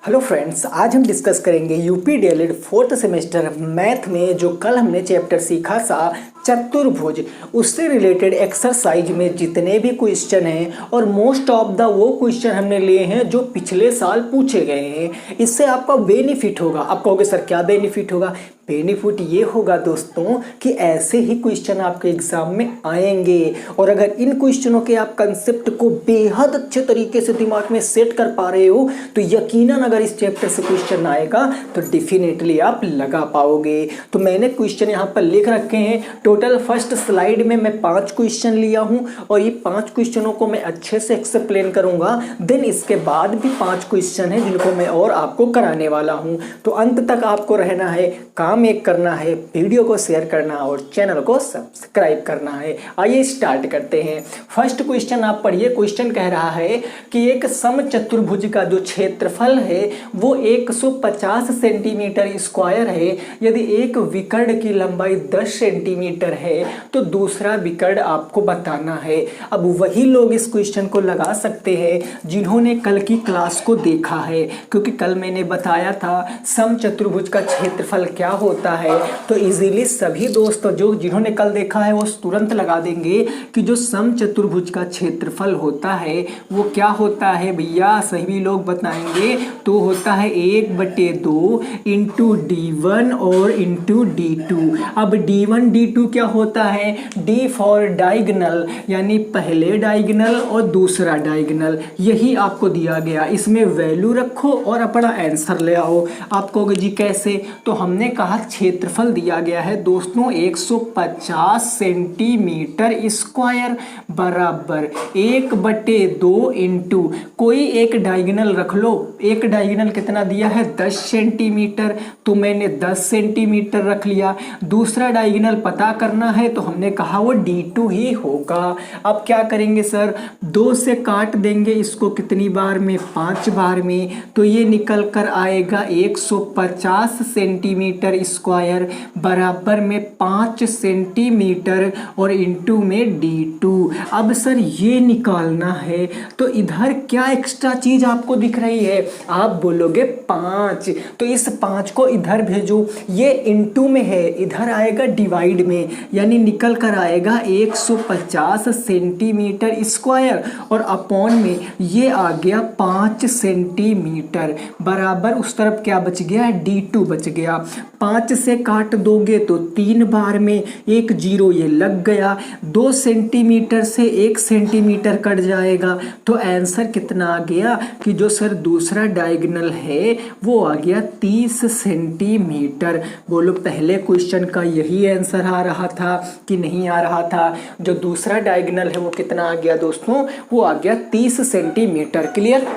Hello friends, आज हम discuss करेंगे UP DElEd fourth semester math में जो कल हमने चैप्टर सीखा था चतुर्भुज, उससे रिलेटेड एक्सरसाइज में जितने भी क्वेश्चन हैं और मोस्ट ऑफ द वो क्वेश्चन हमने लिए हैं जो पिछले साल पूछे गए हैं। इससे आपका बेनिफिट होगा। आप कहोगे सर क्या बेनिफिट होगा? बेनिफिट ये होगा दोस्तों कि ऐसे ही क्वेश्चन आपके एग्जाम में आएंगे और अगर इन क्वेश्चनों के आप कंसेप्ट को बेहद अच्छे तरीके से दिमाग में सेट कर पा रहे हो तो यकीनन अगर इस चैप्टर से क्वेश्चन आएगा तो डेफिनेटली आप लगा पाओगे। तो मैंने क्वेश्चन यहाँ पर लिख रखे हैं। टोटल फर्स्ट स्लाइड में मैं 5 क्वेश्चन लिया हूँ और ये 5 क्वेश्चनों को मैं अच्छे से एक्सप्लेन करूंगा। देन इसके बाद भी 5 क्वेश्चन हैं जिनको मैं और आपको कराने वाला हूँ। तो अंत तक आपको रहना है, काम एक करना है, वीडियो को शेयर करना और चैनल को सब्सक्राइब करना है। आइए स्टार्ट करते हैं। फर्स्ट क्वेश्चन आप पढ़िए। क्वेश्चन कह रहा है कि एक समचतुर्भुज का जो क्षेत्रफल है वो 150 सेंटीमीटर स्क्वायर है। यदि एक विकर्ण की लंबाई 10 सेंटीमीटर है तो दूसरा विकर्ण आपको बताना है। अब वही लोग इस क्वेश्चन को लगा सकते हैं जिन्होंने कल की क्लास को देखा है, क्योंकि कल मैंने बताया था समचतुर्भुज का क्षेत्रफल क्या होता है। तो इजीली सभी दोस्त जो जिन्होंने कल देखा है वो तुरंत लगा देंगे कि जो समचतुर्भुज का क्षेत्रफल होता है वो क्या होता है भैया। सभी लोग बताएंगे तो होता है 1/2 इंटू D1 और इंटू D2। अब D1 D2 क्या होता है? D फॉर डायगोनल, यानी पहले डायगोनल और दूसरा डायगोनल। यही आपको दिया गया, इसमें वैल्यू रखो और अपना आंसर ले आओ। आप कहोगे जी कैसे? तो हमने कहा क्षेत्रफल दिया गया है दोस्तों 150 सेंटीमीटर स्क्वायर बराबर 1/2 इंटू कोई एक डायगोनल रख लो। एक डायगोनल कितना दिया है? 10 सेंटीमीटर, तो मैंने 10 सेंटीमीटर रख लिया। दूसरा डायगोनल पता करना है तो हमने कहा वो D2 ही होगा। अब क्या करेंगे सर? 2 से काट देंगे इसको कितनी बार में? 5 बार में। तो ये निकल कर आएगा 150 सेंटीमीटर स्क्वायर बराबर में 5 सेंटीमीटर और इंटू में D2। अब सर ये निकालना है तो इधर क्या एक्स्ट्रा चीज आपको दिख रही है? आप बोलोगे 5, तो इस 5 को इधर भेजो। ये इंटू में है, इधर आएगा डिवाइड में, यानी निकल कर आएगा 150 सेंटीमीटर स्क्वायर और अपॉन में ये आ गया 5 सेंटीमीटर बराबर उस तरफ क्या बच गया? D2 बच गया। 5 से काट दोगे तो 3 बार में, 1 0 ये लग गया। 2 सेंटीमीटर से 1 सेंटीमीटर कट जाएगा तो आंसर कितना आ गया कि जो सर दूसरा डायगोनल है वो आ गया 30 सेंटीमीटर। बोलो पहले क्वेश्चन का यही आंसर आ रहा था कि नहीं आ रहा था? जो दूसरा डायगोनल है वो कितना आ गया दोस्तों? वो आ गया 30 सेंटीमीटर। क्लियर?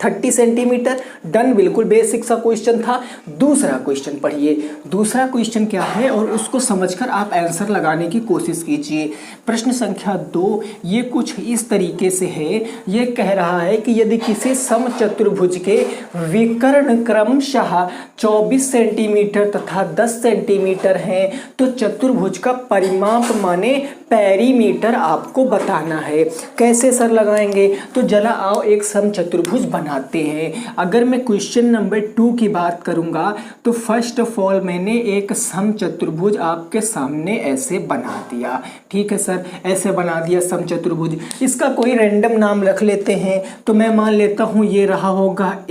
30 centimetre done. बिल्कुल बेसिक सा क्वेश्चन था। दूसरा क्वेश्चन पढ़िए। दूसरा क्वेश्चन क्या है और उसको समझकर आप आंसर लगाने की कोशिश कीजिए। प्रश्न संख्या 2 ये कुछ इस तरीके से है। ये कह रहा है कि यदि किसी समचतुर्भुज के विकर्ण क्रमशः 24 सेंटीमीटर तथा 10 सेंटीमीटर हैं तो चतुर्भुज का परिमाप माने पेरीमीटर आपको बताना है। कैसे सर लगाएंगे? तो जरा आओ एक समचतुर्भुज बनाते हैं। अगर मैं क्वेश्चन नंबर 2 की बात करूंगा तो फर्स्ट ऑफ ऑल मैंने एक समचतुर्भुज आपके सामने ऐसे बना दिया। ठीक है सर, ऐसे बना दिया समचतुर्भुज। इसका कोई रैंडम नाम रख लेते हैं। तो मैं मान लेता हूं ये रहा होगा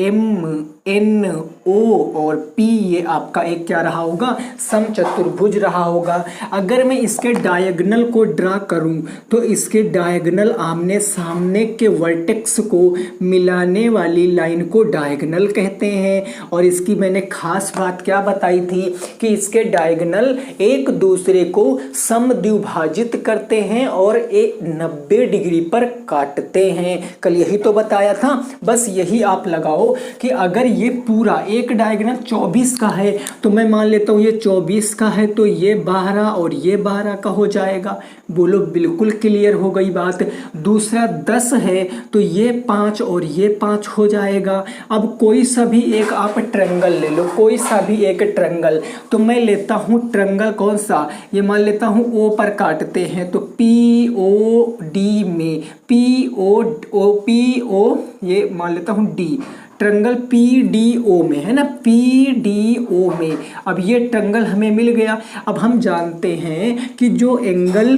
MNO और P, ये आपका एक क्या रहा होगा? समचतुर्भुज रहा होगा। अगर मैं इसके डायगोनल को ड्रा करूं तो इसके डायगोनल आमने सामने के वर्टेक्स को मिलाने वाली लाइन को डायगोनल कहते हैं। और इसकी मैंने खास बात क्या बताई थी कि इसके डायगोनल एक दूसरे को समद्विभाजित करते हैं और 90 डिग्री पर काटते हैं। कल यही तो बताया था। बस यही आप लगाओ कि अगर ये पूरा एक डायगोनल 24 का है तो मैं मान लेता हूँ ये 24 का है तो ये 12 और ये 12 का हो जाएगा। बोलो बिल्कुल क्लियर हो गई बात। दूसरा 10 है तो ये 5 और ये 5 हो जाएगा। अब कोई सा भी एक आप ट्रायंगल ले लो, कोई सा भी एक ट्रायंगल। तो मैं लेता हूँ ट्रायंगल कौन सा? ये मान लेता हूँ O पर काटते हैं तो POD में PO ये मान लेता हूँ D। ट्रायंगल PDO में, है ना, PDO में। अब ये ट्रायंगल हमें मिल गया। अब हम जानते हैं कि जो एंगल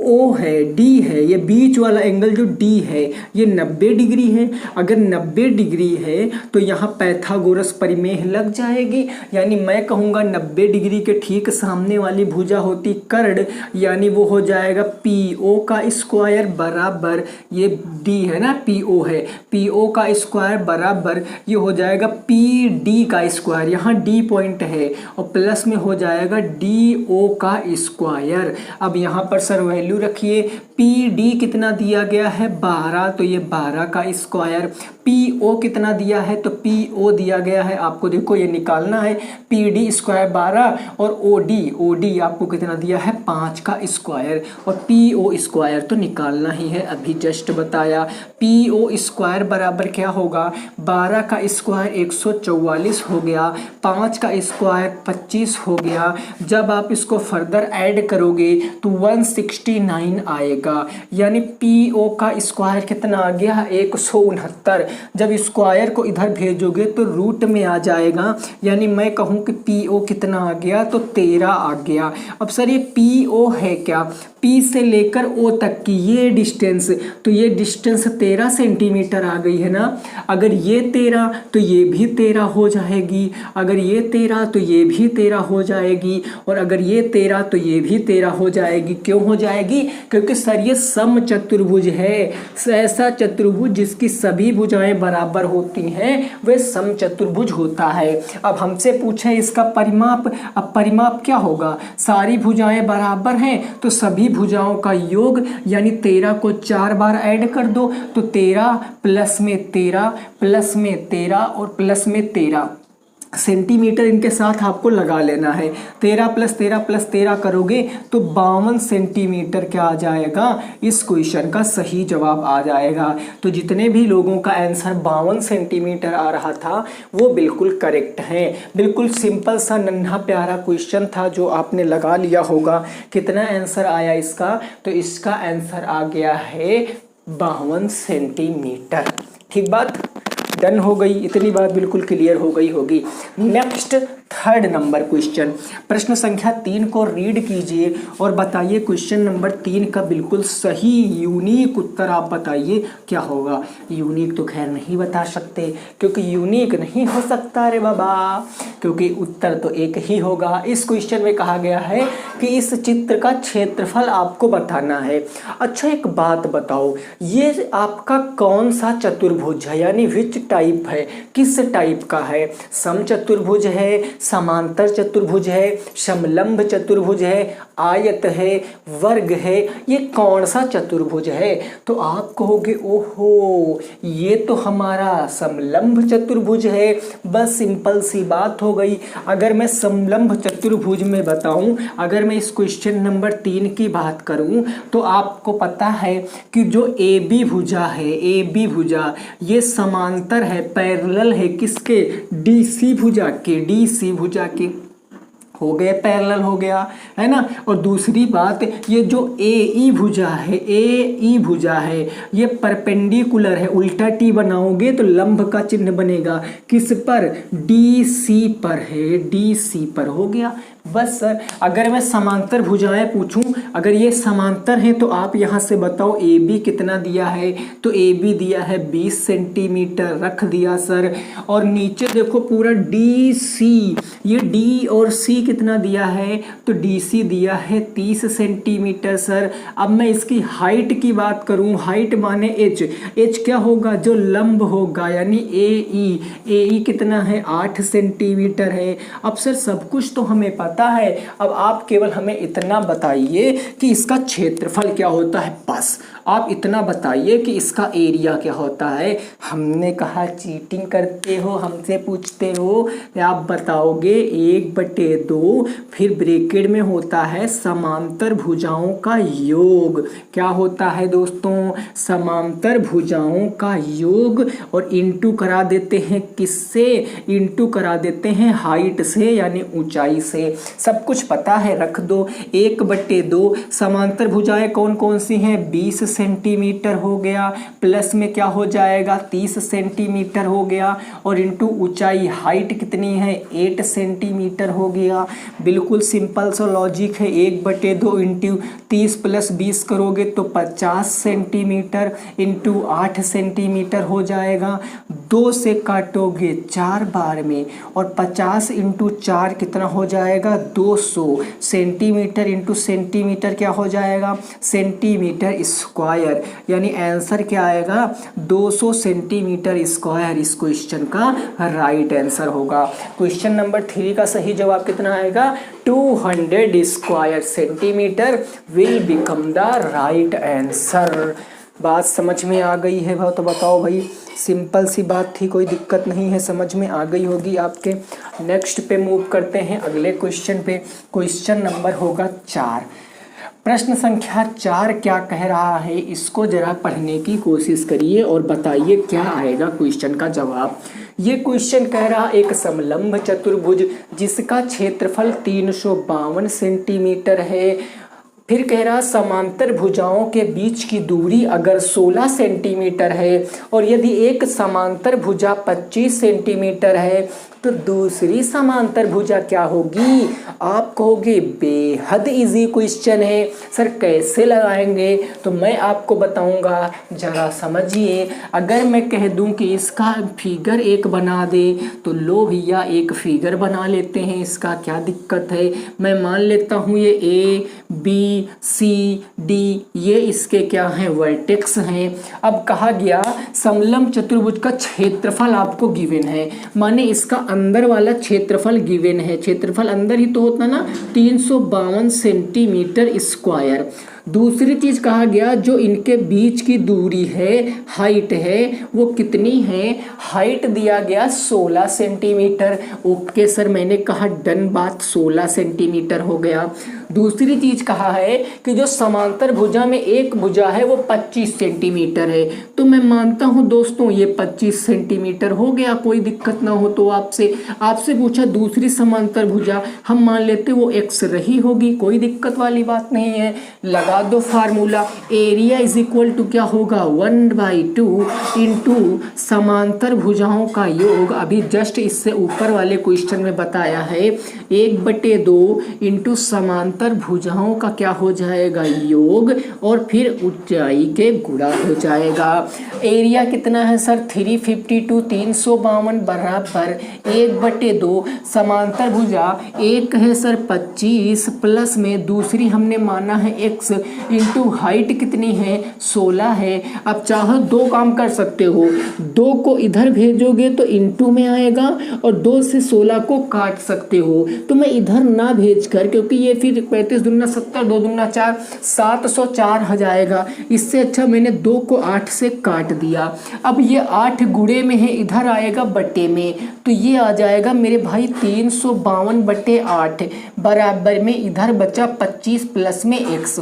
O है, D है, ये बीच वाला एंगल जो D है ये 90 डिग्री है। अगर 90 डिग्री है तो यहाँ पैथागोरस परिमेय लग जाएगी, यानी मैं कहूँगा 90 डिग्री के ठीक सामने वाली भुजा होती कर्ण, यानी वो हो जाएगा PO का स्क्वायर बराबर ये D है ना, PO है, PO का स्क्वायर बराबर ये हो जाएगा PD का स्क्वायर, यहाँ D पॉइंट है, और प्लस में हो जाएगा DO का स्क्वायर। अब यहाँ पर सर वैल्यू रखिए, PD कितना दिया गया है 12, तो ये 12 का स्क्वायर। PO कितना दिया है, तो PO दिया गया है, आपको देखो ये निकालना है, PD स्क्वायर 12 और OD आपको कितना दिया है 5 का स्क्वायर, और PO स्क्वायर तो निकालना ही है, अभी जस्ट बताया। PO स्क्वायर बराबर क्या होगा, 12 का स्क्वायर 144 हो गया, 5 का स्क्वायर 25 हो गया। जब आप इसको फर्दर ऐड करोगे तो 169 आएगा, यानी PO का स्क्वायर कितना आ गया 169। जब स्क्वायर को इधर भेजोगे तो रूट में आ जाएगा, यानी मैं कहूँ कि PO कितना आ गया, तो 13 आ गया। अब सर ये PO है क्या, P से लेकर O तक की ये डिस्टेंस, तो ये डिस्टेंस 13 सेंटीमीटर आ गई है ना। अगर ये 13 तो ये भी 13 हो जाएगी, अगर ये 13 तो ये भी 13 हो जाएगी, और अगर ये 13 तो ये भी 13 हो जाएगी। क्यों हो जाएगी, क्योंकि सर ये समचतुर्भुज है। ऐसा चतुर्भुज जिसकी सभी भुजाएं बराबर होती हैं वह समचतुर्भुज होता है। अब हमसे पूछे इसका परिमाप, अब परिमाप क्या होगा, सारी भुजाएं बराबर हैं तो सभी भुजाओं का योग, यानी 13 को 4 बार ऐड कर दो, तो 13 प्लस में 13 प्लस में 13 और प्लस में 13 सेंटीमीटर इनके साथ आपको लगा लेना है। 13 प्लस 13 प्लस 13 करोगे तो 52 सेंटीमीटर क्या आ जाएगा, इस क्वेश्चन का सही जवाब आ जाएगा। तो जितने भी लोगों का आंसर 52 सेंटीमीटर आ रहा था वो बिल्कुल करेक्ट है। बिल्कुल सिंपल सा नन्हा प्यारा क्वेश्चन था जो आपने लगा लिया होगा। कितना आंसर आया इसका, तो इसका आंसर आ गया है 52 सेंटीमीटर। ठीक बात, डन हो गई, इतनी बात बिल्कुल क्लियर हो गई होगी। नेक्स्ट थर्ड नंबर क्वेश्चन, प्रश्न संख्या 3 को रीड कीजिए और बताइए क्वेश्चन नंबर 3 का बिल्कुल सही यूनिक उत्तर आप बताइए क्या होगा। यूनिक तो खैर नहीं बता सकते क्योंकि यूनिक नहीं हो सकता रे बाबा, क्योंकि उत्तर तो एक ही होगा। इस क्वेश्चन में कहा गया है कि इस चित्र का क्षेत्रफल आपको बताना है। अच्छा एक बात बताओ, ये आपका कौन सा चतुर्भुज है, यानी विच टाइप है, किस टाइप का है, समचतुर्भुज है, समांतर चतुर्भुज है, समलंब चतुर्भुज है, आयत है, वर्ग है, ये कौन सा चतुर्भुज है। तो आप कहोगे ओहो ये तो हमारा समलंब चतुर्भुज है। बस सिंपल सी बात हो गई। अगर मैं समलंब चतुर्भुज में बताऊं, अगर मैं इस क्वेश्चन नंबर 3 की बात करूं तो आपको पता है कि जो AB भुजा है, AB भुजा ये समांतर है, पैरेलल है किसके, DC भुजा के, DC भुजा के हो गए, पैरेलल हो गया है ना। और दूसरी बात ये जो AE भुजा है, AE भुजा है ये परपेंडिकुलर है, उल्टा T बनाओगे तो लंब का चिन्ह बनेगा, किस पर, DC पर है, DC पर हो गया। बस सर अगर मैं समांतर भुजाएं पूछूं, अगर ये समांतर है तो आप यहाँ से बताओ AB कितना दिया है, तो AB दिया है 20 सेंटीमीटर, रख दिया सर। और नीचे देखो पूरा DC, ये D और C कितना दिया है, तो DC दिया है 30 सेंटीमीटर सर। अब मैं इसकी हाइट की बात करूं, हाइट माने H क्या होगा, जो लंब होगा, यानी AE कितना है 8 सेंटीमीटर है। अब सर सब कुछ तो हमें पता है, अब आप केवल हमें इतना बताइए कि इसका क्षेत्रफल क्या होता है, बस आप इतना बताइए कि इसका एरिया क्या होता है। हमने कहा चीटिंग करते हो, हमसे पूछते हो, आप बताओगे 1/2, फिर ब्रैकेट में होता है समांतर भुजाओं का योग। क्या होता है दोस्तों, समांतर भुजाओं का योग, और इंटू करा देते हैं किससे, इंटू करा देते हैं हाइट से, यानी ऊंचाई से। सब कुछ पता है, रख दो 1/2। समांतर भुजाएं कौन कौन सी हैं, 20 सेंटीमीटर हो गया, प्लस में क्या हो जाएगा 30 सेंटीमीटर हो गया, और इंटू ऊंचाई हाइट कितनी है 8 सेंटीमीटर हो गया। बिल्कुल सिंपल सा लॉजिक है। 1/2 इंटू 30 प्लस 20 करोगे तो 50 सेंटीमीटर इंटू 8 सेंटीमीटर हो जाएगा। 2 से काटोगे 4 बार में, और 50 इंटू 4 कितना हो जाएगा 200 सेंटीमीटर इंटू सेंटीमीटर क्या हो जाएगा सेंटीमीटर स्क्वायर, यानी आंसर क्या आएगा 200 सेंटीमीटर स्क्वायर इस क्वेश्चन का राइट आंसर होगा। क्वेश्चन नंबर 3 का सही जवाब कितना आएगा 200 square centimetre will become the right answer. बात समझ में आ गई है तो बताओ भाई, सिंपल सी बात थी, कोई दिक्कत नहीं है, समझ में आ गई होगी आपके। नेक्स्ट पे मूव करते हैं अगले क्वेश्चन पे। क्वेश्चन नंबर होगा 4। प्रश्न संख्या 4 क्या कह रहा है, इसको जरा पढ़ने की कोशिश करिए और बताइए क्या आएगा क्वेश्चन का जवाब। ये क्वेश्चन कह रहा एक समलंब चतुर्भुज जिसका क्षेत्रफल 352 सेंटीमीटर है। फिर कह रहा समांतर भुजाओं के बीच की दूरी अगर 16 सेंटीमीटर है और यदि एक समांतर भुजा 25 सेंटीमीटर है तो दूसरी समांतर भुजा क्या होगी। आप कहोगे बेहद इजी क्वेश्चन है सर, कैसे लगाएंगे, तो मैं आपको बताऊंगा, जरा समझिए। अगर मैं कह दूं कि इसका फिगर एक बना दे तो लो भैया एक फिगर बना लेते हैं, इसका क्या दिक्कत है। मैं मान लेता हूं ये ABCD ये इसके क्या हैं वर्टेक्स हैं। अब कहा गया समलंब चतुर्भुज का क्षेत्रफल आपको गिवन है, माने इसका अंदर वाला क्षेत्रफल गिवन है। क्षेत्रफल अंदर ही तो होता ना 352 सेंटीमीटर स्क्वायर। दूसरी चीज कहा गया जो इनके बीच की दूरी है हाइट है वो कितनी है, हाइट दिया गया 16 सेंटीमीटर। ओके सर मैंने कहा डन बात 16 सेंटीमीटर हो गया। दूसरी चीज कहा है कि जो समांतर भुजा में एक भुजा है वो 25 सेंटीमीटर है, तो मैं मानता हूं दोस्तों ये 25 सेंटीमीटर हो गया, कोई दिक्कत ना हो तो आपसे पूछा दूसरी समांतर भुजा, हम मान लेते वो x रही होगी, कोई दिक्कत वाली बात नहीं है। लगा दो formula, area is equal to क्या होगा 1/2 इंटू समांतर भुजाओं का योग, अभी जस्ट इससे ऊपर वाले क्वेश्चन में बताया है 1/2 इंटू समांतर भुजाओं का क्या हो जाएगा योग, और फिर ऊंचाई के गुणा हो जाएगा। एरिया कितना है सर 352 352 बराबर 1/2 समांतर भुजा एक है सर 25 प्लस में दूसरी हमने माना है x इंटू हाइट कितनी है 16 है। अब चाहो दो काम कर सकते हो, 2 को इधर भेजोगे तो इंटू में आएगा और 2 से 16 को काट सकते हो, तो मैं इधर ना भेज कर, क्योंकि ये फिर 35 दूना 70 2 दूना 4 704 हो जाएगा, इससे अच्छा मैंने 2 को 8 से काट दिया। अब ये 8 गुणे में है, इधर आएगा बटे में, तो ये आ जाएगा मेरे भाई 352/8 बराबर में इधर बचा 25 प्लस में x।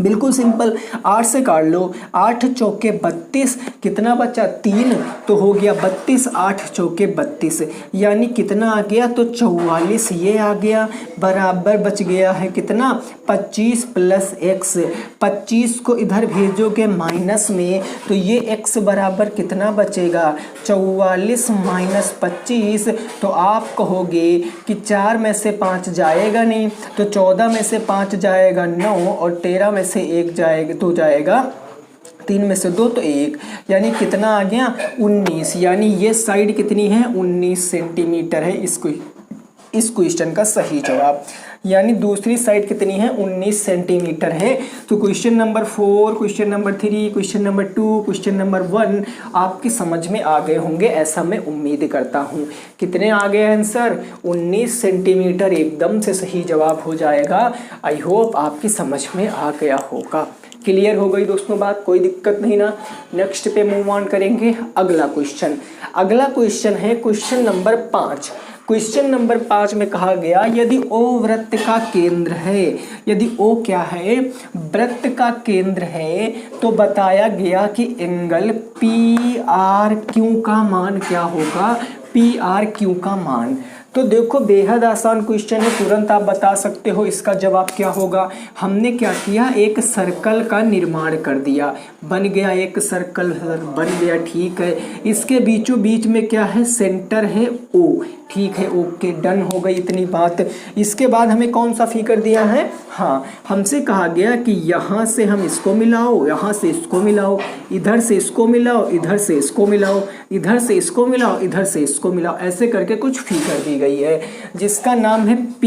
बिल्कुल सिंपल, 8 से काट लो, 8 चौके 32, कितना बचा 3 तो हो गया 32, 8 चौके 32 यानी कितना आ गया तो 44 ये आ गया, बराबर बच गया है कितना 25 प्लस x। 25 को इधर भेजोगे माइनस में तो ये x बराबर कितना बचेगा 44 माइनस 25, तो आप कहोगे कि 4 में से 5 जाएगा नहीं तो 14 में से 5 जाएगा 9 और 13 में से 1 जाएगा तो जाएगा 3 में से 2 तो 1, यानी कितना आ गया 19, यानी ये साइड कितनी है 19 सेंटीमीटर है इस क्वेश्चन का सही जवाब, यानी दूसरी साइड कितनी है 19 सेंटीमीटर है। तो question number 4, question number 3, question number 2, question number 1 आपकी समझ में आ गए होंगे, ऐसा मैं उम्मीद करता हूँ। कितने आ गए आंसर 19 सेंटीमीटर एकदम से सही जवाब हो जाएगा। आई होप आपकी समझ में आ गया होगा। क्लियर हो गई दोस्तों बात, कोई दिक्कत नहीं ना। नेक्स्ट पे मूव ऑन करेंगे अगला क्वेश्चन है क्वेश्चन नंबर 5। क्वेश्चन नंबर 5 में कहा गया यदि O वृत्त का केंद्र है, यदि O क्या है वृत्त का केंद्र है, तो बताया गया कि एंगल PRQ का मान क्या होगा, PRQ का मान। तो देखो बेहद आसान क्वेश्चन है, तुरंत आप बता सकते हो इसका जवाब क्या होगा। हमने क्या किया, एक सर्कल का निर्माण कर दिया, बन गया एक सर्कल बन गया, ठीक है। इसके बीचों बीच में क्या है, सेंटर है O, ठीक है, ओके डन हो गई इतनी बात। इसके बाद हमें कौन सा फिगर दिया है, हाँ हमसे कहा गया कि यहाँ से हम इसको मिलाओ, यहाँ से इसको मिलाओ, इधर से इसको मिलाओ, इधर से इसको मिलाओ, इधर से इसको मिलाओ, इधर से इसको मिलाओ, ऐसे करके कुछ फिगर दी गई है जिसका नाम है P,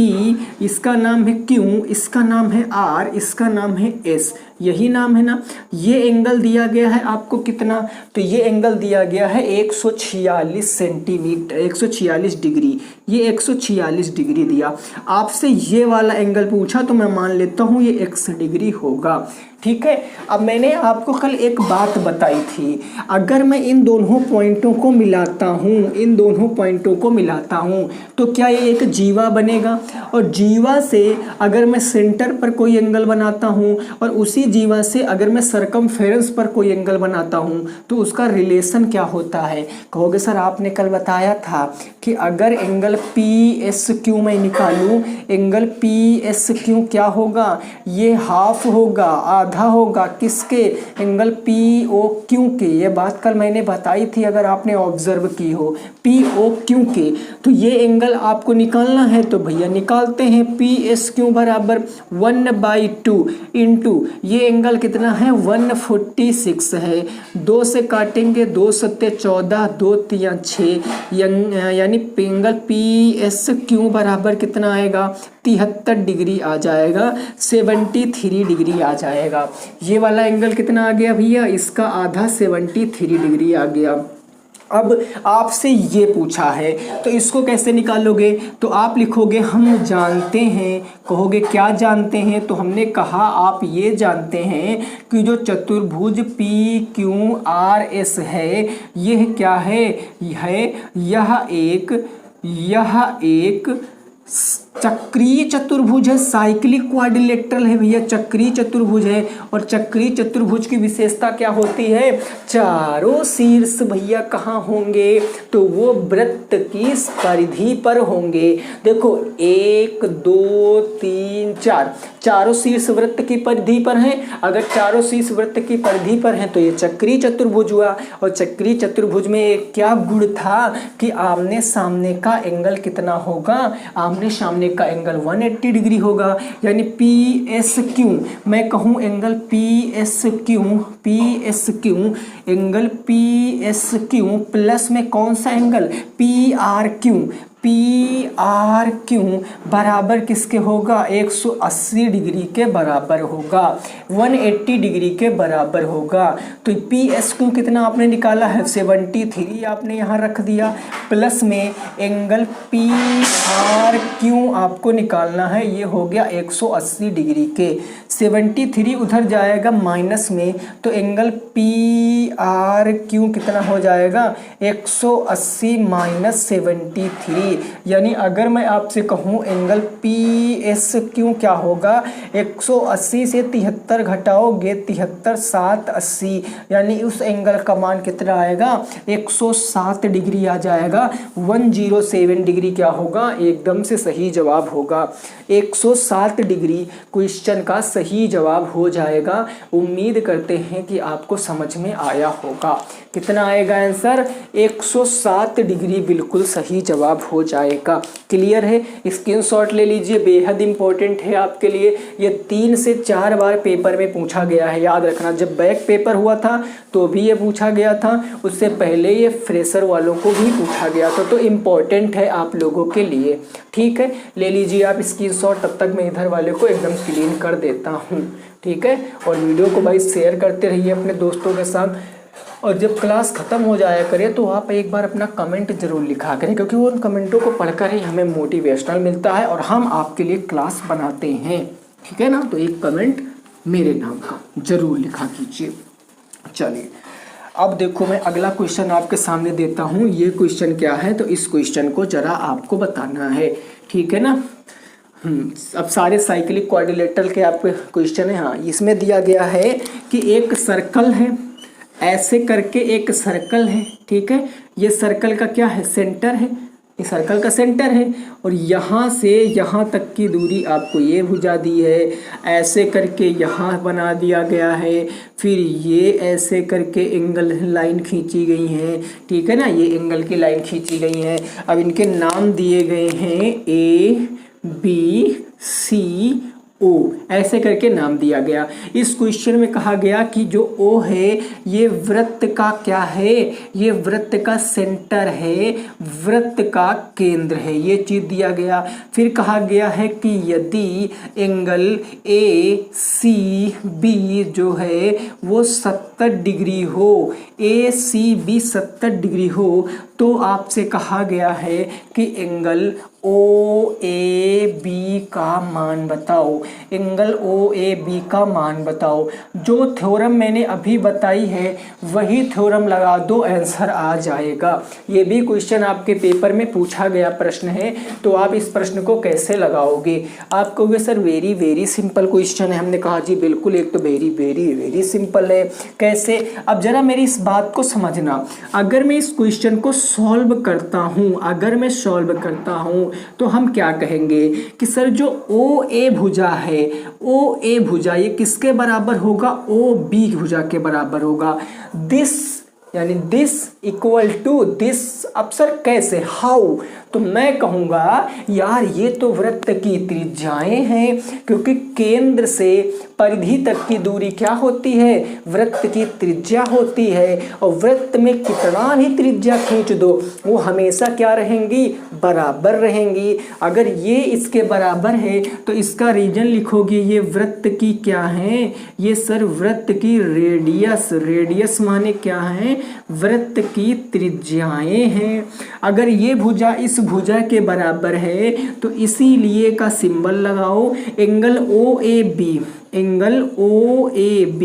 इसका नाम है Q, इसका नाम है R, इसका नाम है S, यही नाम है ना। ये एंगल दिया गया है आपको कितना, तो ये एंगल दिया गया है 146 सेंटीमीटर, 146 डिग्री, ये 146 डिग्री दिया। आपसे ये वाला एंगल पूछा तो मैं मान लेता हूँ ये x डिग्री होगा, ठीक है। अब मैंने आपको कल एक बात बताई थी, अगर मैं इन दोनों पॉइंटों को मिलाता हूँ, इन दोनों पॉइंटों को मिलाता हूँ तो क्या ये एक जीवा बनेगा, और जीवा से अगर मैं सेंटर पर कोई एंगल बनाता हूँ और उसी जीवा से अगर मैं सरकमफेरेंस पर कोई एंगल बनाता हूँ तो उसका रिलेशन क्या होता है। कहोगे सर आपने कल बताया था कि अगर एंगल PSQ मैं निकालूं, एंगल PSQ क्या होगा, ये हाफ होगा, आधा होगा किसके, एंगल POQ के। ये बात कल मैंने बताई थी अगर आपने ऑब्जर्व की हो, POQ के। तो ये एंगल आपको निकालना है तो भैया निकालते हैं, PSQ बराबर 1/2 इंटू ये एंगल कितना है 146 है, 2 से काटेंगे 2 सत्ते 14, 2 तिया 6, यानी एंगल PSQ बराबर कितना आएगा 73 डिग्री आ जाएगा, 73 डिग्री आ जाएगा। ये वाला एंगल कितना आ गया भैया, इसका आधा 73 डिग्री आ गया। अब आपसे ये पूछा है तो इसको कैसे निकालोगे, तो आप लिखोगे हम जानते हैं, कहोगे क्या जानते हैं, तो हमने कहा आप ये जानते हैं कि जो चतुर्भुज PQRS है यह क्या है, यह एक चक्रीय चतुर्भुज है, साइक्लिक क्वाड्रिलेटरल है भैया, चक्रीय चतुर्भुज है। और चक्रीय चतुर्भुज की विशेषता क्या होती है, चारों शीर्ष भैया कहाँ होंगे, तो वो वृत्त की परिधि पर होंगे। देखो 1 2 3 4, चारों शीर्ष वृत्त की परिधि पर हैं। अगर चारों शीर्ष वृत्त की परिधि पर हैं तो ये चक्रीय चतुर्भुज हुआ। और चक्रीय चतुर्भुज में एक क्या गुण था कि आमने सामने का एंगल कितना होगा, आमने सामने का एंगल 180 डिग्री होगा। यानी PSQ मैं कहूँ angle PSQ angle PSQ plus में कौन सा एंगल PRQ बराबर किसके होगा 180 डिग्री के बराबर होगा, 180 डिग्री के बराबर होगा। तो PSQ कितना आपने निकाला है 73 आपने यहाँ रख दिया, प्लस में एंगल PRQ आपको निकालना है, ये हो गया 180 डिग्री के। 73 उधर जाएगा माइनस में, तो एंगल PRQ कितना हो जाएगा 180 माइनस 73। यानी अगर मैं आपसे कहूँ एंगल PSQ क्या होगा 180 से 73 घटाओगे 73 7 80, यानी उस एंगल का मान कितना आएगा 107 डिग्री आ जाएगा। 107 डिग्री क्या होगा, एकदम से सही जवाब होगा 107 डिग्री क्वेश्चन का सही जवाब हो जाएगा। उम्मीद करते हैं कि आपको समझ में आया होगा। कितना आएगा आंसर 107 डिग्री बिल्कुल सही जवाब हो जाएगा। क्लियर है, स्क्रीनशॉट ले लीजिए, बेहद इंपॉर्टेंट है आपके लिए। ये 3 से 4 बार पेपर में पूछा गया है, याद रखना। जब बैक पेपर हुआ था तो भी ये पूछा गया था, उससे पहले ये फ्रेशर वालों को भी पूछा गया था, तो इम्पोर्टेंट है आप लोगों के लिए। ठीक है, ले लीजिए आप स्क्रीनशॉट, तब तक मैं इधर वाले को एकदम क्लीन कर देता हूँ। ठीक है, और वीडियो को भाई शेयर करते रहिए अपने दोस्तों के साथ। और जब क्लास ख़त्म हो जाया करे तो आप एक बार अपना कमेंट ज़रूर लिखा करें, क्योंकि वो उन कमेंटों को पढ़कर ही हमें मोटिवेशनल मिलता है और हम आपके लिए क्लास बनाते हैं। ठीक है ना, तो एक कमेंट मेरे नाम का ज़रूर लिखा कीजिए। चलिए अब देखो, मैं अगला क्वेश्चन आपके सामने देता हूँ। ये क्वेश्चन क्या है, तो इस क्वेश्चन को ज़रा आपको बताना है। ठीक है ना, अब सारे साइक्लिक क्वाड्रिलेटरल के आपके क्वेश्चन है। हाँ, इसमें दिया गया है कि एक सर्कल है, ऐसे करके एक सर्कल है। ठीक है, ये सर्कल का क्या है, सेंटर है। ये सर्कल का सेंटर है और यहाँ से यहाँ तक की दूरी आपको ये भुजा दी है, ऐसे करके यहाँ बना दिया गया है, फिर ये ऐसे करके एंगल लाइन खींची गई है, ठीक है ना, ये एंगल की लाइन खींची गई है। अब इनके नाम दिए गए हैं ABCO, ऐसे करके नाम दिया गया। इस क्वेश्चन में कहा गया कि जो O है ये वृत्त का क्या है, ये वृत्त का सेंटर है, वृत्त का केंद्र है, ये चीज दिया गया। फिर कहा गया है कि यदि एंगल ACB जो है वो 70 डिग्री हो, ACB 70 डिग्री हो, तो आपसे कहा गया है कि एंगल OAB का मान बताओ, एंगल OAB का मान बताओ। जो थ्योरम मैंने अभी बताई है वही थ्योरम लगा दो, आंसर आ जाएगा। ये भी क्वेश्चन आपके पेपर में पूछा गया प्रश्न है, तो आप इस प्रश्न को कैसे लगाओगे? आप कहोगे sir very very simple question है। हमने कहा जी बिल्कुल, एक तो वेरी वेरी वेरी सिंपल है। कैसे? अब जरा मेरी इस बात को समझना, अगर मैं इस क्वेश्चन को सॉल्व करता हूँ, अगर मैं सॉल्व करता हूँ तो हम क्या कहेंगे कि सर जो OA भुजा है, OA भुजा ये किसके बराबर होगा? OB भुजा के बराबर होगा। दिस यानी दिस इक्वल टू दिस। अब सर कैसे, हाउ? तो मैं कहूँगा यार ये तो वृत्त की त्रिज्याएं हैं, क्योंकि केंद्र से परिधि तक की दूरी क्या होती है? वृत्त की त्रिज्या होती है। और वृत्त में कितना भी त्रिज्या खींच दो वो हमेशा क्या रहेंगी? बराबर रहेंगी। अगर ये इसके बराबर है तो इसका रीजन लिखोगे, ये वृत्त की क्या है? ये सर वृत्त की रेडियस, रेडियस माने क्या है? वृत्त की त्रिज्याएं हैं। अगर ये भुजा इस भुजा के बराबर है तो इसीलिए का सिंबल लगाओ। एंगल OAB, एंगल OAB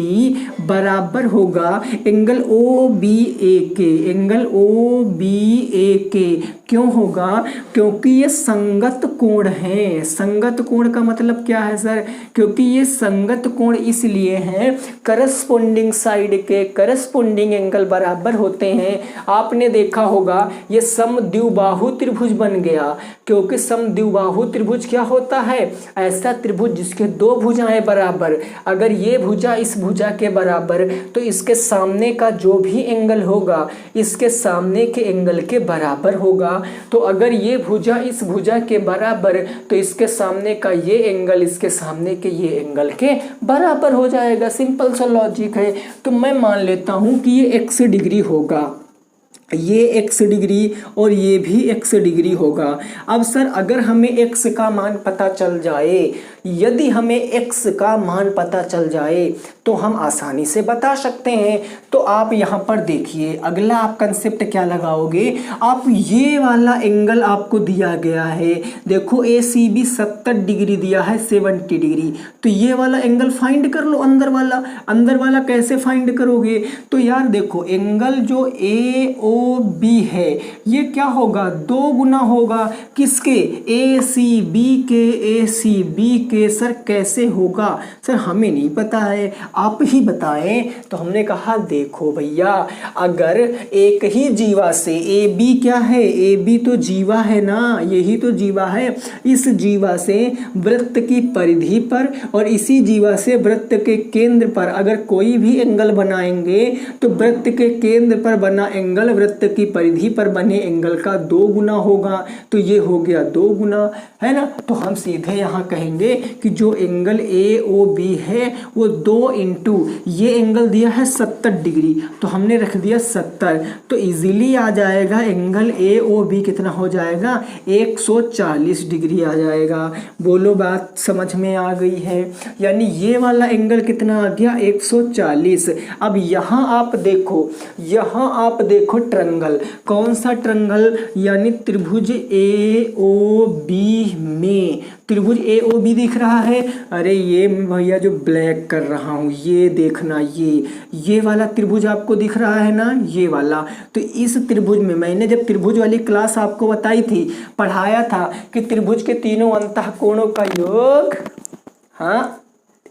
बराबर होगा एंगल OBA के, एंगल OBA के। क्यों होगा? क्योंकि ये संगत कोण है। संगत कोण का मतलब क्या है सर? क्योंकि ये संगत कोण इसलिए है करस्पॉन्डिंग साइड के करस्पॉन्डिंग एंगल बराबर होते हैं। आपने देखा होगा ये समद्विबाहु त्रिभुज बन गया, क्योंकि समद्विबाहु त्रिभुज क्या होता है? ऐसा त्रिभुज जिसके दो भुजाएं बराबर। अगर ये भुजा इस भुजा के बराबर तो इसके सामने का जो भी एंगल होगा इसके सामने के एंगल के बराबर होगा। तो अगर ये भुजा इस भुजा के बराबर तो इसके सामने का ये एंगल इसके सामने के ये एंगल के बराबर हो जाएगा। सिंपल सा लॉजिक है। तो मैं मान लेता हूं कि ये x डिग्री होगा, ये x डिग्री और ये भी x डिग्री होगा। अब सर अगर हमें x का मान पता चल जाए, यदि हमें x का मान पता चल जाए तो हम आसानी से बता सकते हैं। तो आप यहाँ पर देखिए, अगला आप कंसेप्ट क्या लगाओगे? आप ये वाला एंगल आपको दिया गया है, देखो ACB 70 डिग्री दिया है, 70 डिग्री। तो ये वाला एंगल फाइंड कर लो, अंदर वाला। अंदर वाला कैसे फाइंड करोगे? तो यार देखो एंगल जो AOB है ये क्या होगा? 2 गुना होगा किसके? ACB के, ACB के। सर कैसे होगा? सर हमें नहीं पता है, आप ही बताएं। तो हमने कहा देखो भैया, अगर एक ही जीवा से AB क्या है? AB तो जीवा है ना, यही तो जीवा है। इस जीवा से वृत्त की परिधि पर और इसी जीवा से वृत्त के केंद्र पर अगर कोई भी एंगल बनाएंगे तो वृत्त के केंद्र पर बना एंगल वृत्त की परिधि पर बने एंगल का 2 गुना होगा। तो ये हो गया 2 गुना, है ना। तो हम सीधे यहाँ कहेंगे कि जो एंगल AOB है वो 2 इंटू ये एंगल दिया है 70 डिग्री, तो हमने रख दिया 70। तो इजीली आ जाएगा एंगल AOB कितना हो जाएगा? 140 डिग्री आ जाएगा। बोलो बात समझ में आ गई है? यानी ये वाला एंगल कितना आ गया? 140। अब यहाँ आप देखो, यहाँ आप देखो ट्रायंगल, कौन सा ट्रायंगल? यानी त्रिभुज AOB में त्रिभुज AOB दिख रहा है। अरे ये भैया जो ब्लैक कर रहा हूँ ये देखना, ये वाला त्रिभुज आपको दिख रहा है ना, ये वाला। तो इस त्रिभुज में मैंने जब त्रिभुज वाली क्लास आपको बताई थी, पढ़ाया था कि त्रिभुज के तीनों अंतःकोणों का योग, हाँ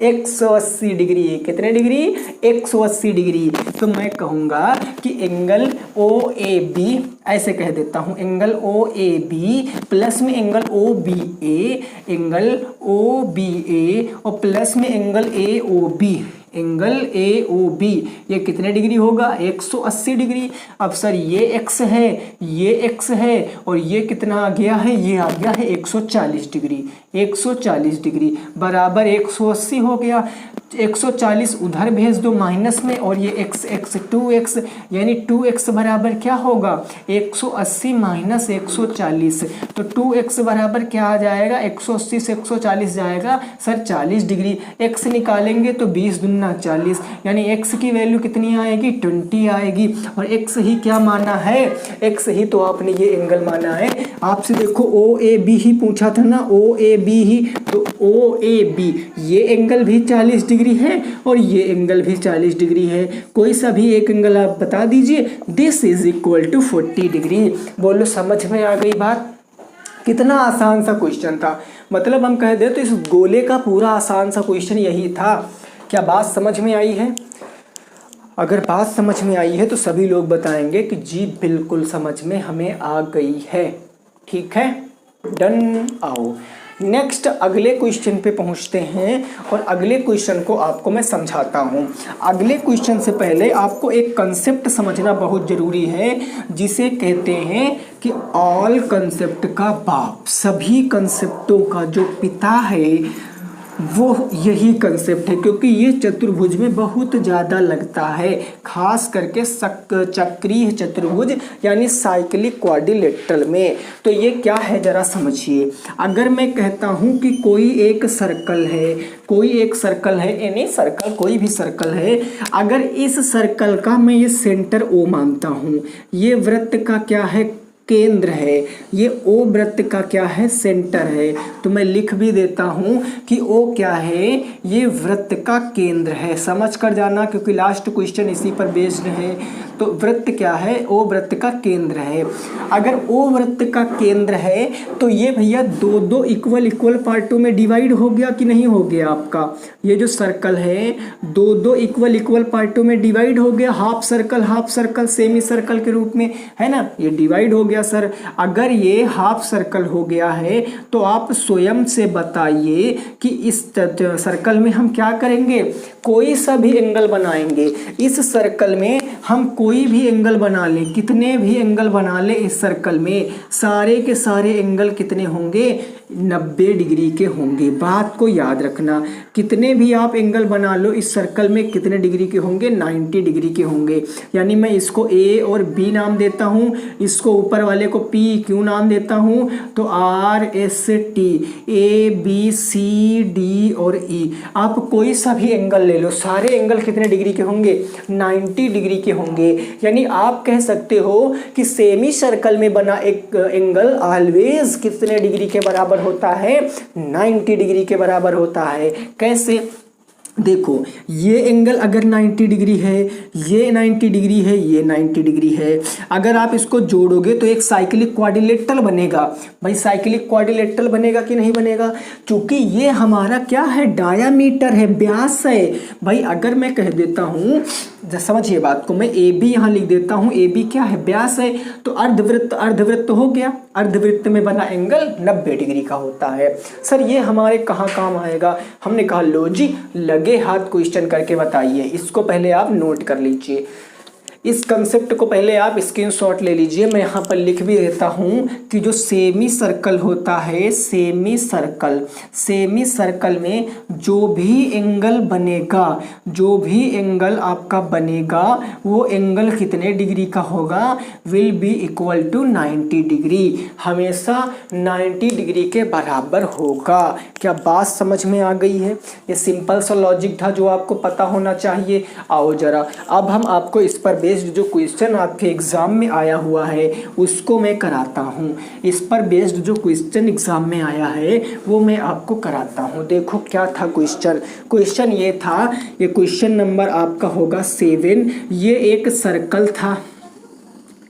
180 डिग्री। कितने डिग्री? 180 डिग्री। तो मैं कहूँगा कि एंगल OAB, ऐसे कह देता हूँ, एंगल OAB प्लस में एंगल OBA, एंगल OBA और प्लस में एंगल AOB, एंगल AOB ये कितने डिग्री होगा? 180 डिग्री। अब सर ये x है, ये x है और ये कितना आ गया है? ये आ गया है 140 डिग्री। 140 डिग्री बराबर 180 हो गया। 140 उधर भेज दो माइनस में और ये x 2x, यानी 2x बराबर क्या होगा? 180 माइनस 140, तो 2x बराबर क्या आ जाएगा? 180 से 140 जाएगा सर 40 डिग्री। x निकालेंगे तो 20 दूना 40, यानी x की वैल्यू कितनी आएगी? 20 आएगी। और x ही क्या माना है? x ही तो आपने ये एंगल माना है। आपसे देखो OAB ही पूछा था ना, OAB ही, तो OAB ये एंगल भी 40 डिग्री है और ये एंगल भी 40 डिग्री है। कोई सा भी एक एंगल आप बता दीजिए। This is equal to 40 degree. बोलो समझ में आ गई बात? कितना आसान सा क्वेश्चन था। मतलब हम कह दे तो इस गोले का पूरा आसान सा क्वेश्चन यही था। क्या बात समझ में आई है? अगर बात समझ में आई है तो सभी लोग बताएंगे कि जी बिल्कुल समझ में हमें आ गई है। ठीक है, डन। आओ नेक्स्ट अगले क्वेश्चन पे पहुंचते हैं और अगले क्वेश्चन को आपको मैं समझाता हूं। अगले क्वेश्चन से पहले आपको एक कंसेप्ट समझना बहुत ज़रूरी है, जिसे कहते हैं कि ऑल कंसेप्ट का बाप, सभी कंसेप्टों का जो पिता है वो यही कंसेप्ट है, क्योंकि ये चतुर्भुज में बहुत ज़्यादा लगता है, खास करके चक्रीय चतुर्भुज यानी साइक्लिक क्वाड्रिलेटरल में। तो ये क्या है ज़रा समझिए। अगर मैं कहता हूँ कि कोई एक सर्कल है, यानी सर्कल, कोई भी सर्कल है, अगर इस सर्कल का मैं ये सेंटर O मानता हूँ, ये वृत्त का क्या है? केंद्र है। ये O वृत्त का क्या है? सेंटर है। तो मैं लिख भी देता हूं कि O क्या है? ये वृत्त का केंद्र है। समझ कर जाना, क्योंकि लास्ट क्वेश्चन इसी पर बेस्ड है। तो वृत्त क्या है? O वृत्त का केंद्र है। अगर O वृत्त का केंद्र है तो ये भैया दो इक्वल पार्टों में डिवाइड हो गया कि नहीं हो गया? आपका ये जो सर्कल है दो इक्वल पार्टों में डिवाइड हो गया, हाफ सर्कल सेमी सर्कल के रूप में, है ना? ये डिवाइड हो गया सर। अगर ये हाफ सर्कल हो गया है तो आप स्वयं से बताइए कि इस सर्कल में हम क्या करेंगे? कोई सा भी एंगल बनाएंगे। इस सर्कल में हम कोई भी एंगल बना लें, कितने भी एंगल बना लें इस सर्कल में, सारे के सारे एंगल कितने होंगे? 90 डिग्री के होंगे। बात को याद रखना, कितने भी आप एंगल बना लो इस सर्कल में कितने डिग्री के होंगे? 90 डिग्री के होंगे। यानी मैं इसको A और B नाम देता हूँ, इसको ऊपर वाले को P Q नाम देता हूँ, तो R S T A B C D और E। आप कोई सा भी एंगल ले लो, सारे एंगल कितने डिग्री के होंगे? 90 डिग्री के होंगे। यानी आप कह सकते हो कि सेमी सर्कल में बना एक एंगल ऑलवेज कितने डिग्री के बराबर होता है? 90 डिग्री के बराबर होता है। कैसे? देखो, ये एंगल अगर 90 डिग्री है, ये 90 डिग्री है, ये 90 डिग्री है, अगर आप इसको जोड़ोगे तो एक साइक्लिक क्वाड्रिलेटरल बनेगा। भाई साइक्लिक क्वाड्रिलेटरल बनेगा कि नहीं बनेगा? क्योंकि ये हमारा क्या है? डायामीटर है, व्यास है। भाई अगर मैं कह देता हूँ, समझिए बात को, मैं ए बी यहाँ लिख देता हूँ, ए बी क्या है? व्यास है। तो अर्धवृत्त हो गया। अर्धवृत्त में बना एंगल 90 डिग्री का होता है। सर ये हमारे कहाँ काम आएगा? हमने कहा लो जी, लगे हाथ क्वेश्चन करके बताइए। इसको पहले आप नोट कर लीजिए, इस कंसेप्ट को पहले आप स्क्रीनशॉट ले लीजिए। मैं यहाँ पर लिख भी देता हूँ कि जो सेमी सर्कल होता है, सेमी सर्कल में जो भी एंगल बनेगा, जो भी एंगल आपका बनेगा, वो एंगल कितने डिग्री का होगा? Will be equal to 90 degree. हमेशा 90 डिग्री के बराबर होगा। क्या बात समझ में आ गई है? ये सिंपल सा लॉजिक था जो आपको पता होना चाहिए। आओ जरा अब हम आपको इस पर बेस्ड जो क्वेश्चन आपके एग्जाम में आया हुआ है उसको मैं कराता हूँ। इस पर बेस्ड जो क्वेश्चन एग्जाम में आया है वो मैं आपको कराता हूँ। देखो क्या था क्वेश्चन ये था, ये क्वेश्चन नंबर आपका होगा 7। ये एक सर्कल था,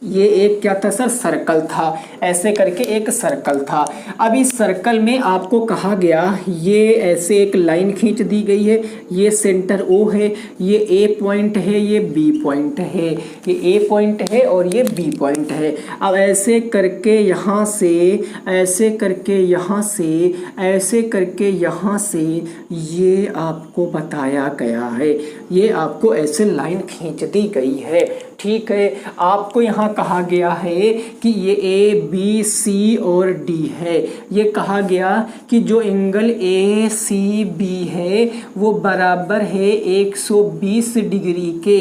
ये एक क्या था सर, सर्कल था, ऐसे करके एक सर्कल था। अब इस सर्कल में आपको कहा गया ये ऐसे एक लाइन खींच दी गई है, ये सेंटर O है, ये A पॉइंट है, ये B पॉइंट है, ये A पॉइंट है और ये B पॉइंट है। अब ऐसे करके यहाँ से, ऐसे करके यहाँ से, ऐसे करके यहाँ से ये आपको बताया गया है, ये आपको ऐसे लाइन खींच दी गई है। ठीक है, आपको यहाँ कहा गया है कि ये A B C और D है। ये कहा गया कि जो एंगल ACB है वो बराबर है 120 डिग्री के।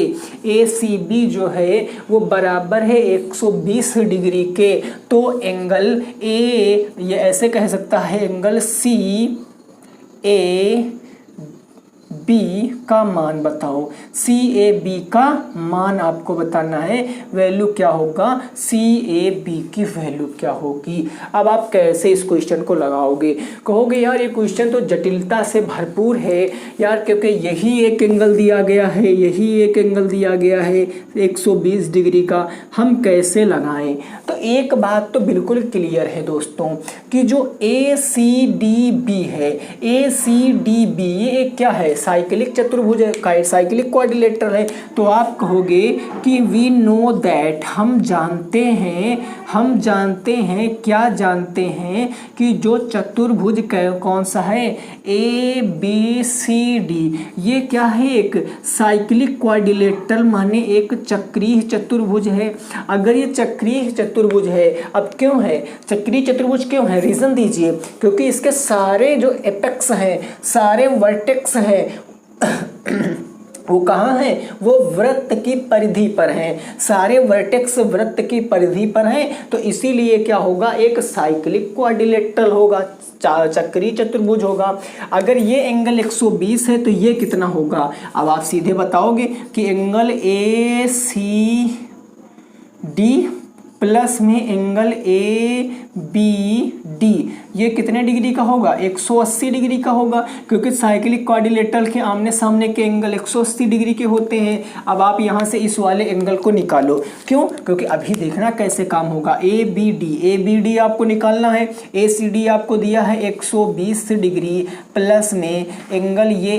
ACB जो है वो बराबर है 120 डिग्री के। तो एंगल A, ये ऐसे कह सकता है, एंगल CAB का मान बताओ। CAB का मान आपको बताना है, वैल्यू क्या होगा, CAB की वैल्यू क्या होगी। अब आप कैसे इस क्वेश्चन को लगाओगे, कहोगे यार ये क्वेश्चन तो जटिलता से भरपूर है यार, क्योंकि यही एक एंगल दिया गया है, यही एक एंगल दिया गया है 120 डिग्री का, हम कैसे लगाएं। तो एक बात तो बिल्कुल क्लियर है दोस्तों कि जो ACDB है, ACDB ये क्या है, साइक्लिक चतुर्भुज है, साइक्लिक क्वाड्रिलेटरल है। तो आप कहोगे कि वी नो दैट, हम जानते हैं, क्या जानते हैं कि जो चतुर्भुज कौन सा है, ABCD, ये क्या है, एक साइक्लिक क्वाड्रिलेटरल माने एक चक्रीय चतुर्भुज है। अगर ये चक्रीय चतुर्भुज है, अब क्यों है चक्रीय चतुर्भुज, क्यों है, रीजन दीजिए। क्योंकि इसके सारे जो एपेक्स हैं, सारे वर्टेक्स हैं वो कहाँ हैं, वो वृत्त की परिधि पर हैं, सारे वर्टेक्स वृत्त की परिधि पर हैं। तो इसीलिए क्या होगा, एक साइक्लिक क्वाड्रिलेटरल होगा, चक्रीय चतुर्भुज होगा। अगर ये एंगल 120 है तो ये कितना होगा। अब आप सीधे बताओगे कि एंगल ACD प्लस में एंगल ABD ये कितने डिग्री का होगा, 180 डिग्री का होगा, क्योंकि साइक्लिक क्वाड्रिलेटरल के आमने सामने के एंगल 180 डिग्री के होते हैं। अब आप यहाँ से इस वाले एंगल को निकालो, क्यों, क्योंकि अभी देखना कैसे काम होगा। ABD आपको निकालना है, ACD आपको दिया है 120 डिग्री, प्लस में एंगल ये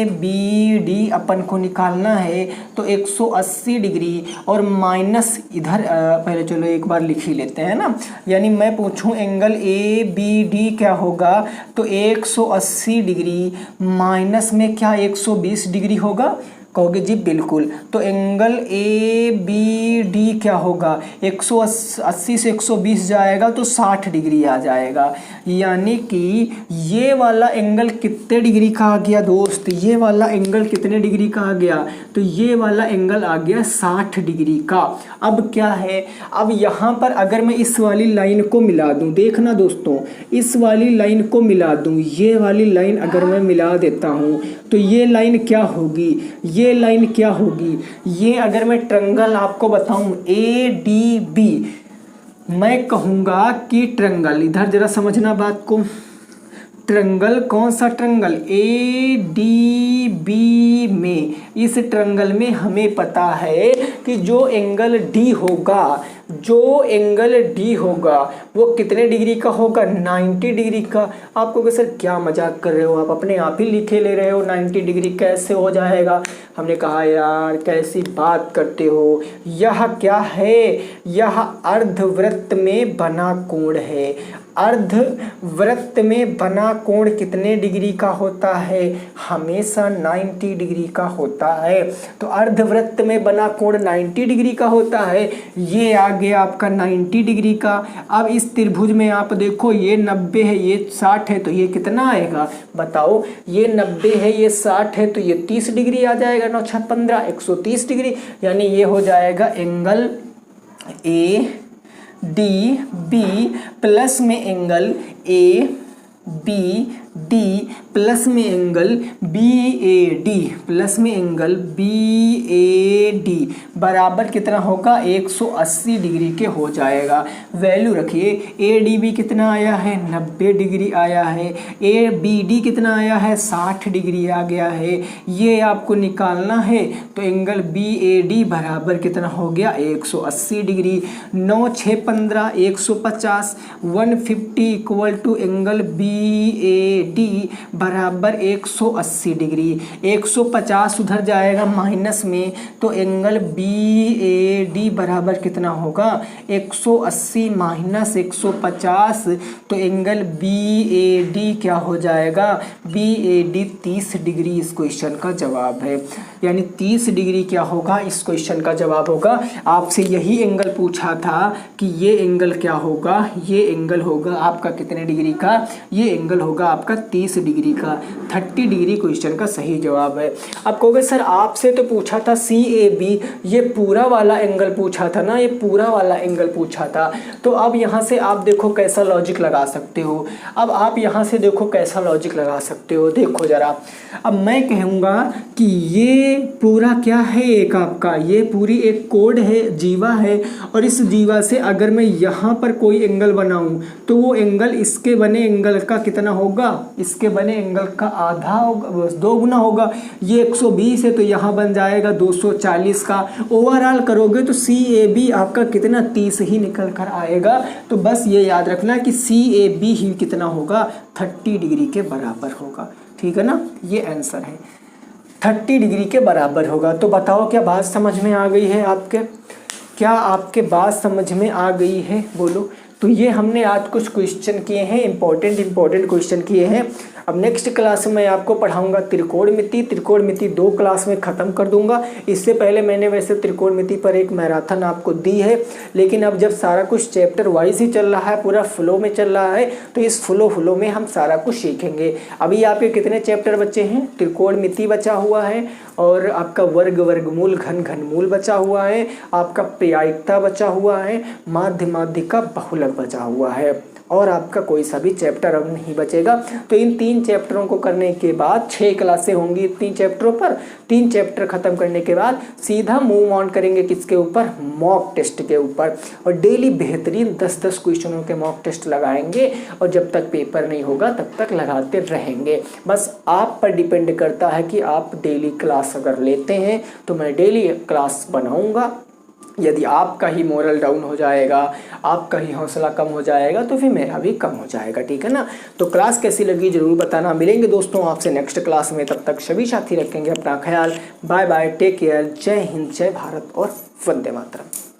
ABD अपन को निकालना है तो 180 डिग्री, और माइनस इधर पहले चलो एक बार लिख ही लेते हैं ना, यानी मैं पूछूं एंगल ABD क्या होगा, तो 180 डिग्री माइनस में क्या 120 डिग्री होगा, कहोगे जी बिल्कुल। तो एंगल ABD क्या होगा, 180 से 120 जाएगा तो 60 डिग्री आ जाएगा। यानी कि ये वाला एंगल कितने डिग्री का आ गया दोस्त, ये वाला एंगल कितने डिग्री का आ गया, तो ये वाला एंगल आ गया 60 डिग्री का। अब क्या है, अब यहाँ पर अगर मैं इस वाली लाइन को मिला दूँ, देखना दोस्तों, इस वाली लाइन को मिला दूँ, ये वाली लाइन अगर मैं मिला देता हूँ तो ये लाइन क्या होगी, ये लाइन क्या होगी, ये अगर मैं ट्रायंगल आपको बताऊं ADB, मैं कहूँगा कि ट्रायंगल, इधर जरा समझना बात को, ट्रायंगल कौन सा ट्रायंगल, ADB में, इस ट्रायंगल में हमें पता है कि जो एंगल D होगा, जो एंगल D होगा वो कितने डिग्री का होगा, 90 डिग्री का। आपको कि सर क्या मजाक कर रहे हो, आप अपने आप ही लिखे ले रहे हो, 90 डिग्री कैसे हो जाएगा। हमने कहा यार कैसी बात करते हो, यह क्या है, यह अर्धवृत्त में बना कोण है। अर्धवृत्त में बना कोण कितने डिग्री का होता है, हमेशा 90 डिग्री का होता है। तो अर्धवृत्त में बना कोण 90 डिग्री का होता है, ये आ गया आपका 90 डिग्री का। अब इस त्रिभुज में आप देखो ये 90 है, ये 60 है, तो ये कितना आएगा बताओ, ये 90 है, ये 60 है, तो ये 30 डिग्री आ जाएगा, 9 6 15 130 डिग्री। यानी ये हो जाएगा एंगल ADB प्लस में एंगल ABD डी प्लस में एंगल BAD, प्लस में एंगल BAD बराबर कितना होगा 180 डिग्री के हो जाएगा। वैल्यू रखिए, ADB कितना आया है 90 डिग्री आया है, ABD कितना आया है 60 डिग्री आ गया है। ये आपको निकालना है तो एंगल BAD बराबर कितना हो गया 180 degree. 9 6 15 150, 150 equal to angle BAD बराबर 180 डिग्री। 150 उधर जाएगा माइनस में तो एंगल BAD बराबर कितना होगा 180 माइनस 150, तो एंगल BAD क्या हो जाएगा BAD 30 डिग्री इस क्वेश्चन का जवाब है। यानी 30 डिग्री क्या होगा इस क्वेश्चन का जवाब होगा। आपसे यही एंगल पूछा था कि ये एंगल क्या होगा, ये एंगल होगा आपका कितने डिग्री का, ये एंगल होगा आपका 30 डिग्री का। 30 डिग्री क्वेश्चन का सही जवाब है। अब कहोगे सर आपसे तो पूछा था CAB, ये पूरा वाला एंगल पूछा था ना, ये पूरा वाला एंगल पूछा था। तो अब यहाँ से आप देखो कैसा लॉजिक लगा सकते हो। अब आप यहाँ से देखो कैसा लॉजिक लगा सकते हो, देखो जरा। अब मैं कहूँगा कि ये पूरा क्या है, एक आपका ये पूरी एक कोड है, जीवा है, और इस जीवा से अगर मैं यहाँ पर कोई एंगल बनाऊं तो वो एंगल इसके बने एंगल का कितना होगा, इसके बने एंगल का आधा होगा, 2 गुना होगा। ये 120 है तो यहाँ बन जाएगा 240 का। ओवरऑल करोगे तो CAB आपका कितना 30 ही निकल कर आएगा। तो बस ये याद रखना कि CAB ही कितना होगा 30 डिग्री के बराबर होगा। ठीक है ना, ये आंसर है 30 डिग्री के बराबर होगा। तो बताओ क्या बात समझ में आ गई है आपके, क्या आपके बात समझ में आ गई है, बोलो। तो ये हमने आज कुछ क्वेश्चन किए हैं, इंपॉर्टेंट क्वेश्चन किए हैं। अब नेक्स्ट क्लास में मैं आपको पढ़ाऊंगा त्रिकोणमिति। त्रिकोणमिति 2 क्लास में ख़त्म कर दूंगा। इससे पहले मैंने वैसे त्रिकोणमिति पर एक मैराथन आपको दी है, लेकिन अब जब सारा कुछ चैप्टर वाइज ही चल रहा है, पूरा फ्लो में चल रहा है, तो इस फ्लो में हम सारा कुछ सीखेंगे। अभी आपके कितने चैप्टर बचे हैं, त्रिकोणमिति बचा हुआ है, और आपका वर्गमूल घनमूल बचा हुआ है, आपका प्रायिकता बचा हुआ है, माध्य माध्यिका बहुलक बचा हुआ है, और आपका कोई सा भी चैप्टर अब नहीं बचेगा। तो इन 3 चैप्टरों को करने के बाद 6 क्लासें होंगी 3 चैप्टरों पर। 3 चैप्टर खत्म करने के बाद सीधा मूव ऑन करेंगे किसके ऊपर, मॉक टेस्ट के ऊपर, और डेली बेहतरीन 10-10 क्वेश्चनों के मॉक टेस्ट लगाएंगे, और जब तक पेपर नहीं होगा तब तक लगाते रहेंगे। बस आप पर डिपेंड करता है कि आप डेली क्लास अगर लेते हैं तो मैं डेली क्लास बनाऊंगा। यदि आपका ही मोरल डाउन हो जाएगा, आपका ही हौसला कम हो जाएगा, तो फिर मेरा भी कम हो जाएगा। ठीक है ना। तो क्लास कैसी लगी जरूर बताना। मिलेंगे दोस्तों आपसे नेक्स्ट क्लास में, तब तक सभी साथी रखेंगे अपना ख्याल। बाय बाय, टेक केयर, जय हिंद, जय भारत और वंदे मातरम।